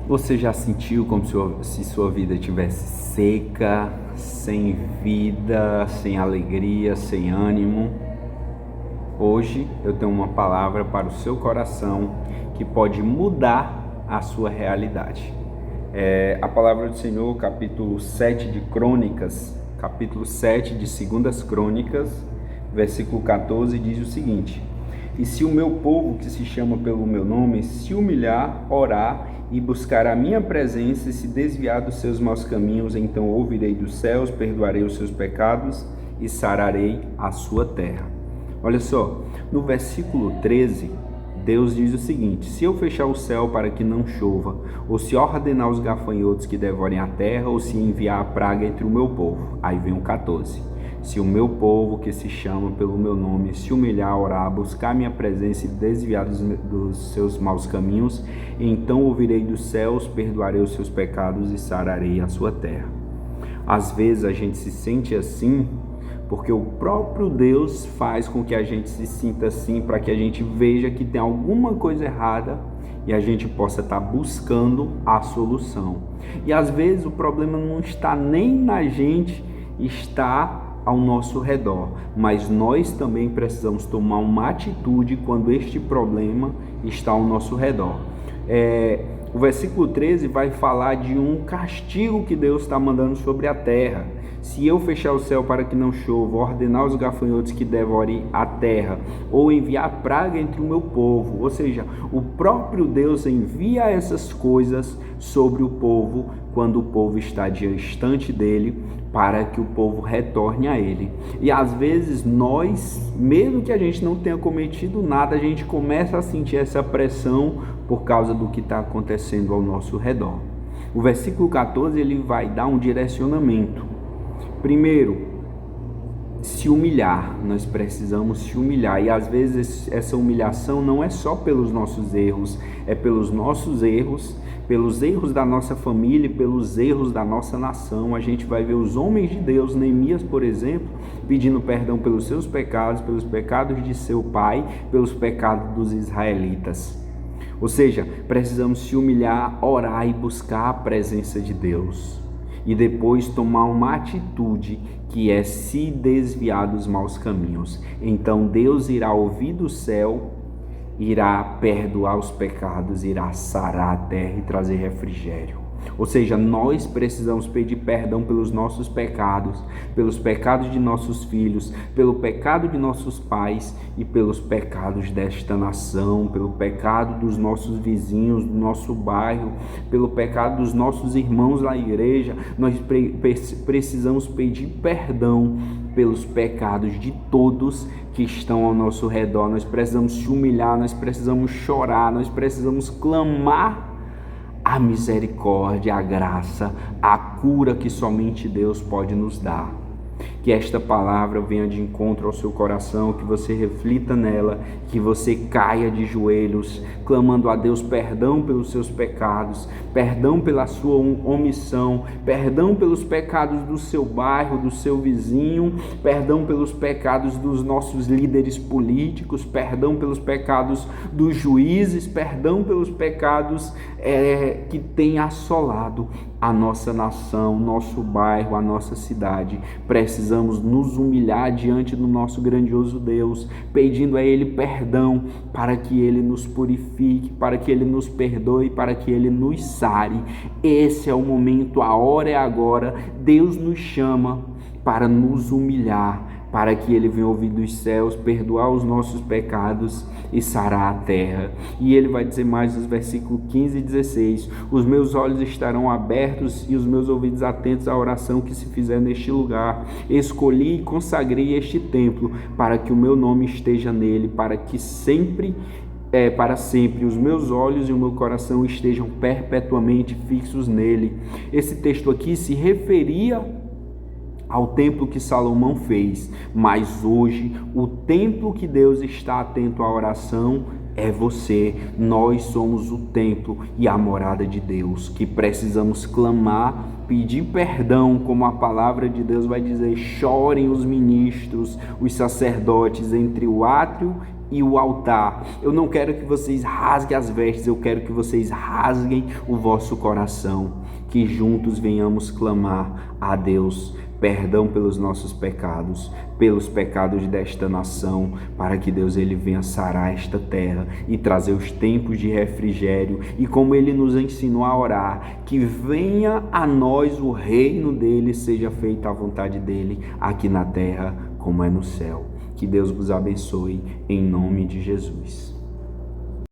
Você já sentiu como se sua vida estivesse seca, sem vida, sem alegria, sem ânimo? Hoje eu tenho uma palavra para o seu coração que pode mudar a sua realidade. A palavra do Senhor, capítulo 7 de Crônicas, capítulo 7 de 2 Crônicas, versículo 14, diz o seguinte: E se o meu povo, que se chama pelo meu nome, se humilhar, orar e buscar a minha presença e se desviar dos seus maus caminhos, então ouvirei dos céus, perdoarei os seus pecados e sararei a sua terra. Olha só, no versículo 13, Deus diz o seguinte: se eu fechar o céu para que não chova, ou se ordenar os gafanhotos que devorem a terra, ou se enviar a praga entre o meu povo. Aí vem o 14. Se o meu povo, que se chama pelo meu nome, se humilhar, orar, buscar minha presença e desviar dos seus maus caminhos, então ouvirei dos céus, perdoarei os seus pecados e sararei a sua terra. Às vezes a gente se sente assim porque o próprio Deus faz com que a gente se sinta assim, para que a gente veja que tem alguma coisa errada e a gente possa estar buscando a solução. E às vezes o problema não está nem na gente, está ao nosso redor, mas nós também precisamos tomar uma atitude quando este problema está ao nosso redor. O versículo 13 vai falar de um castigo que Deus está mandando sobre a terra. Se eu fechar o céu para que não chova, ordenar os gafanhotos que devorem a terra, ou enviar praga entre o meu povo, ou seja, o próprio Deus envia essas coisas sobre o povo quando o povo está distante dele, para que o povo retorne a ele. E às vezes nós, mesmo que a gente não tenha cometido nada, a gente começa a sentir essa pressão por causa do que está acontecendo ao nosso redor. O versículo 14 ele vai dar um direcionamento. Primeiro, se humilhar. Nós precisamos se humilhar, e às vezes essa humilhação não é só pelos nossos erros, é pelos nossos erros, pelos erros da nossa família, pelos erros da nossa nação. A gente vai ver os homens de Deus, Neemias, por exemplo, pedindo perdão pelos seus pecados, pelos pecados de seu pai, pelos pecados dos israelitas. Ou seja, precisamos se humilhar, orar e buscar a presença de Deus. E depois tomar uma atitude que é se desviar dos maus caminhos. Então Deus irá ouvir do céu, irá perdoar os pecados, irá sarar a terra e trazer refrigério. Ou seja, nós precisamos pedir perdão pelos nossos pecados de nossos filhos, pelo pecado de nossos pais e pelos pecados desta nação, pelo pecado dos nossos vizinhos, do nosso bairro, pelo pecado dos nossos irmãos na igreja. Nós precisamos pedir perdão pelos pecados de todos que estão ao nosso redor. Nós precisamos se humilhar, nós precisamos chorar, nós precisamos clamar a misericórdia, a graça, a cura que somente Deus pode nos dar. Que esta palavra venha de encontro ao seu coração, que você reflita nela, que você caia de joelhos, clamando a Deus perdão pelos seus pecados, perdão pela sua omissão, perdão pelos pecados do seu bairro, do seu vizinho, perdão pelos pecados dos nossos líderes políticos, perdão pelos pecados dos juízes, perdão pelos pecados que têm assolado a nossa nação, nosso bairro, a nossa cidade. Precisamos nos humilhar diante do nosso grandioso Deus, pedindo a Ele perdão, para que Ele nos purifique, para que Ele nos perdoe, para que Ele nos sare. Esse é o momento, a hora é agora. Deus nos chama para nos humilhar, para que Ele venha ouvir dos céus, perdoar os nossos pecados e sarar a terra. E Ele vai dizer mais nos versículos 15 e 16: os meus olhos estarão abertos e os meus ouvidos atentos à oração que se fizer neste lugar. Escolhi e consagrei este templo para que o meu nome esteja nele, para sempre os meus olhos e o meu coração estejam perpetuamente fixos nele. Esse texto aqui se referia ao templo que Salomão fez, mas hoje o templo que Deus está atento à oração é você. Nós somos o templo e a morada de Deus, que precisamos clamar, pedir perdão, como a palavra de Deus vai dizer: chorem os ministros, os sacerdotes entre o átrio e o altar. Eu não quero que vocês rasguem as vestes, eu quero que vocês rasguem o vosso coração, que juntos venhamos clamar a Deus perdão pelos nossos pecados, pelos pecados desta nação, para que Deus ele venha sarar esta terra e trazer os tempos de refrigério, e como ele nos ensinou a orar, que venha a nós o reino dele, seja feita a vontade dele aqui na terra como é no céu. Que Deus vos abençoe em nome de Jesus.